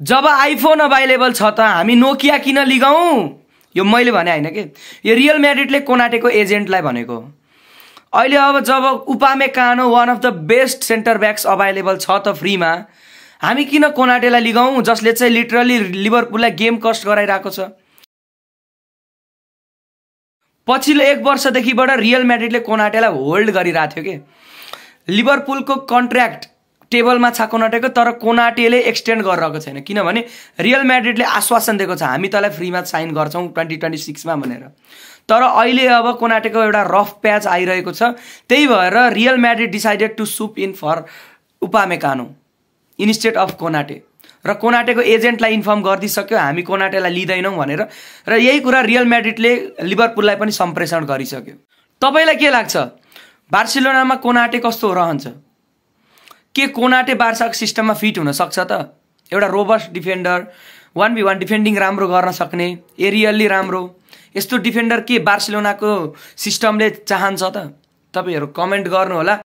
जब iPhone available छ त हामी नोकिया किन लिगौं? यो मैले भने हैन के, यो रियल म्याड्रिडले कोनाटेको एजेन्टलाई भनेको। अहिले अब जब Upamecano one of the best centre backs available छ त फ्रीमा, हामी किन कोनाटेलाई लिगौं जसले चाहिँ लिटरली लिभरपुललाई गेम कस्ट गराइरहेको छ। पछिल्लो 1 वर्षदेखिबाट रियल म्याड्रिडले कोनाटेलाई होल्ड गरिरहेको थियो के। लिभरपुलको कन्ट्र्याक्ट टेबलमा छ कोनाटेको, तर कोनाटेले एक्सटेन्ड गरिरहेको छैन किनभने रियल म्याड्रिडले आश्वासन दिएको छ हामी तँलाई फ्रीमा साइन गर्छौं 2026 मा भनेर। तर अहिले अब कोनाटेको एउटा रफ प्याच आइरहेको छ, त्यही भएर Real Madrid decided to swoop in for Upamecano instead of Konate, र कोनाटेको एजेन्टलाई इन्फर्म गरिदिसक्यो हामी कोनाटेलाई लिँदैनौं भनेर, र यही कुरा रियल म्याड्रिडले लिभरपुललाई पनि सम्प्रेषण गरिसक्यो। तपाईलाई के लाग्छ बार्सिलोनामा कोनाटे कस्तो रहन्छ? के कोनाटे बार्साको सिस्टममा फिट हुन सक्छ त? एउटा रोबस्ट डिफेन्डर, 1v1 डिफेन्डिङ राम्रो गर्न सक्ने, एरियल्ली राम्रो, यस्तो डिफेन्डर के बार्सिलोनाको सिस्टमले चाहन्छ त? तपाईहरु कमेन्ट गर्नु होला।